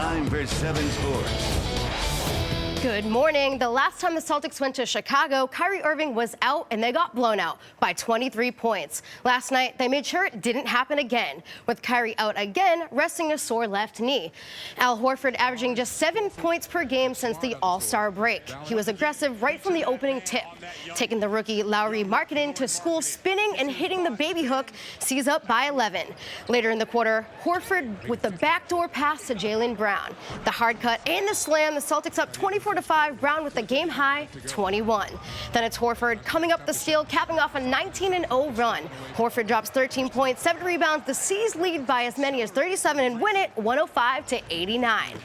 Time for 7 Sports. Good morning. The last time the Celtics went to Chicago, Kyrie Irving was out and they got blown out by 23 points. Last night, they made sure it didn't happen again, with Kyrie out again, resting a sore left knee. Al Horford averaging just 7 points per game since the All-Star break. He was aggressive right from the opening tip, taking the rookie Lauri Markkanen to school spinning and hitting the baby hook, sees up by 11. Later in the quarter, Horford with the backdoor pass to Jaylen Brown. The hard cut and the slam, the Celtics up 24-5, Brown with the game high 21. Then it's Horford coming up the steal, capping off a 19-0 run. Horford drops 13 points, 7 rebounds. The C's lead by as many as 37 and win it 105-89.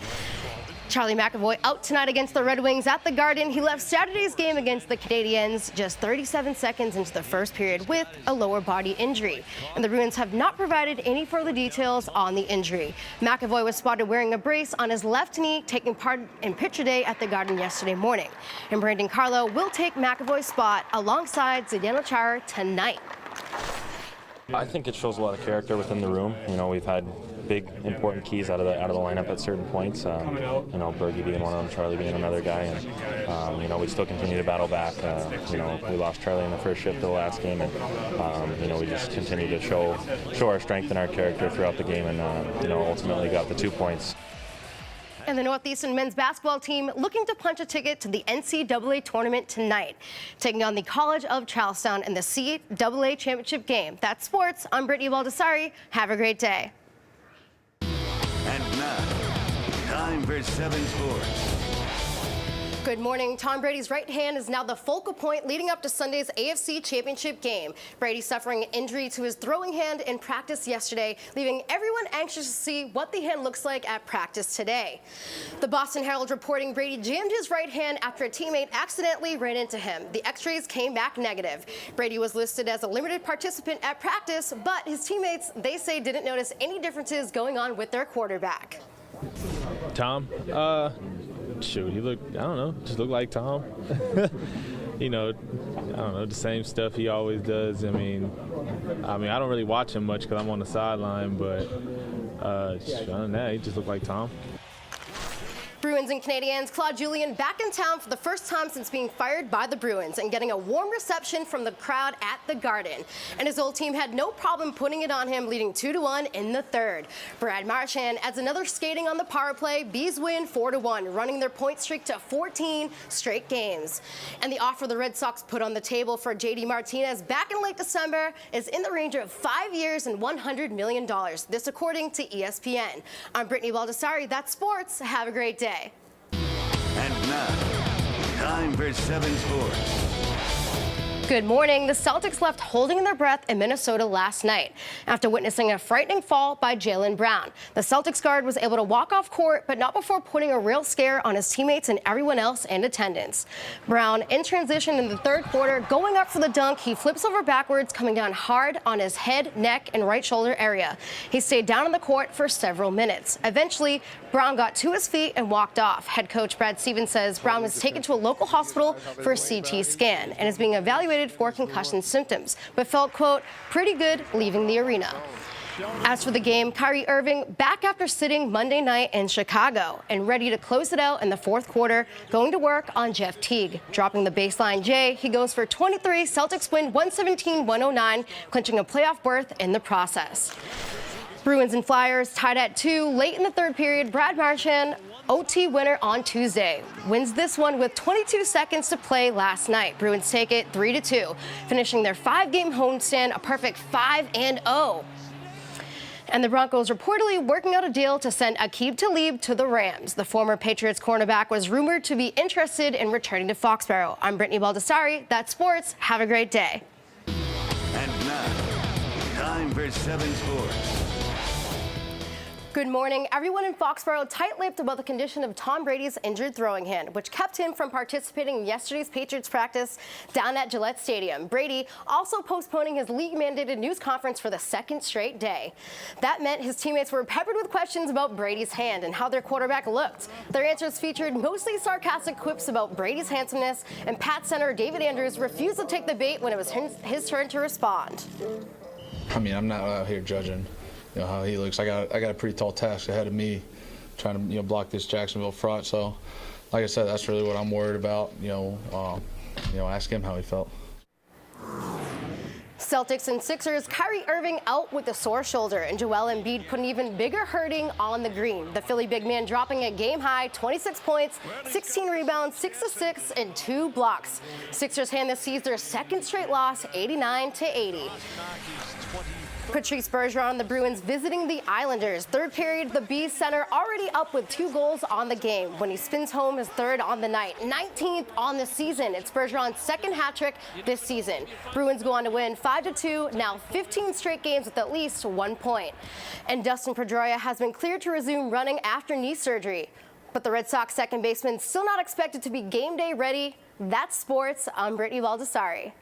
Charlie McAvoy out tonight against the Red Wings at the Garden. He left Saturday's game against the Canadiens just 37 seconds into the first period with a lower body injury. And the Bruins have not provided any further details on the injury. McAvoy was spotted wearing a brace on his left knee, taking part in pitcher day at the Garden yesterday morning. And Brandon Carlo will take McAvoy's spot alongside Zdeno Chara tonight. I think it shows a lot of character within the room. You know, we've had big, important keys out of the lineup at certain points. You know, Bergie being one of them, Charlie being another guy, and you know, we still continue to battle back. You know, we lost Charlie in the first shift of the last game, and you know, we just continue to show our strength and our character throughout the game, and you know, ultimately got the 2 points. And the Northeastern men's basketball team looking to punch a ticket to the NCAA tournament tonight, taking on the College of Charlestown in the CAA championship game. That's sports. I'm Brittany Baldassari. Have a great day. And now, time for 7 Sports. Good morning. Tom Brady's right hand is now the focal point leading up to Sunday's AFC Championship game. Brady suffering an injury to his throwing hand in practice yesterday, leaving everyone anxious to see what the hand looks like at practice today. The Boston Herald reporting Brady jammed his right hand after a teammate accidentally ran into him. The x-rays came back negative. Brady was listed as a limited participant at practice, but his teammates, they say, didn't notice any differences going on with their quarterback. Tom? Shoot, he looked, I don't know, just looked like Tom. You know, I don't know, the same stuff he always does. I mean, I don't really watch him much because I'm on the sideline, but other than that, he just looked like Tom. Bruins and Canadiens, Claude Julien back in town for the first time since being fired by the Bruins and getting a warm reception from the crowd at the Garden. And his old team had no problem putting it on him, leading 2-1 in the third. Brad Marchand adds another skating on the power play. Bees win 4-1, running their point streak to 14 straight games. And the offer the Red Sox put on the table for J.D. Martinez back in late December is in the range of 5 years and $100 million. This according to ESPN. I'm Brittany Baldassari. That's sports. Have a great day. And now, time for 7 Sports. Good morning. The Celtics left holding their breath in Minnesota last night after witnessing a frightening fall by Jaylen Brown. The Celtics guard was able to walk off court, but not before putting a real scare on his teammates and everyone else in attendance. Brown, in transition in the third quarter, going up for the dunk, he flips over backwards, coming down hard on his head, neck, and right shoulder area. He stayed down on the court for several minutes. Eventually, Brown got to his feet and walked off. Head coach Brad Stevens says Brown was taken to a local hospital for a CT scan and is being evaluated for concussion symptoms, but felt, quote, pretty good leaving the arena. As for the game, Kyrie Irving back after sitting Monday night in Chicago and ready to close it out in the fourth quarter, going to work on Jeff Teague. Dropping the baseline J, he goes for 23. Celtics win 117-109, clinching a playoff berth in the process. Bruins and Flyers tied at 2 late in the third period. Brad Marchand, OT winner on Tuesday, wins this one with 22 seconds to play last night. Bruins take it 3-2, finishing their 5-game homestand a perfect 5-0. And the Broncos reportedly working out a deal to send Aqib Talib to the Rams. The former Patriots cornerback was rumored to be interested in returning to Foxborough. I'm Brittany Baldassari. That's sports. Have a great day. And now, time for 7 Sports. Good morning. Everyone in Foxborough tight-lipped about the condition of Tom Brady's injured throwing hand, which kept him from participating in yesterday's Patriots practice down at Gillette Stadium. Brady also postponing his league-mandated news conference for the second straight day. That meant his teammates were peppered with questions about Brady's hand and how their quarterback looked. Their answers featured mostly sarcastic quips about Brady's handsomeness, and Pat center David Andrews refused to take the bait when it was his turn to respond. I mean, I'm not out here judging, you know, how he looks. I got a pretty tall task ahead of me trying to block this Jacksonville front. So, like I said, that's really what I'm worried about. Ask him how he felt. Celtics and Sixers, Kyrie Irving out with a sore shoulder, and Joel Embiid put an even bigger hurting on the green. The Philly big man dropping a game-high 26 points, 16 rebounds, 6 assists, and 2 blocks. Sixers hand the C's their second straight loss, 89-80. Patrice Bergeron and the Bruins visiting the Islanders. Third period, the Bees center already up with 2 goals on the game when he spins home his third on the night, 19th on the season. It's Bergeron's second hat trick this season. Bruins go on to win 5-2, now 15 straight games with at least 1 point. And Dustin Pedroia has been cleared to resume running after knee surgery. But the Red Sox second baseman still not expected to be game day ready. That's sports. I'm Brittany Baldassari.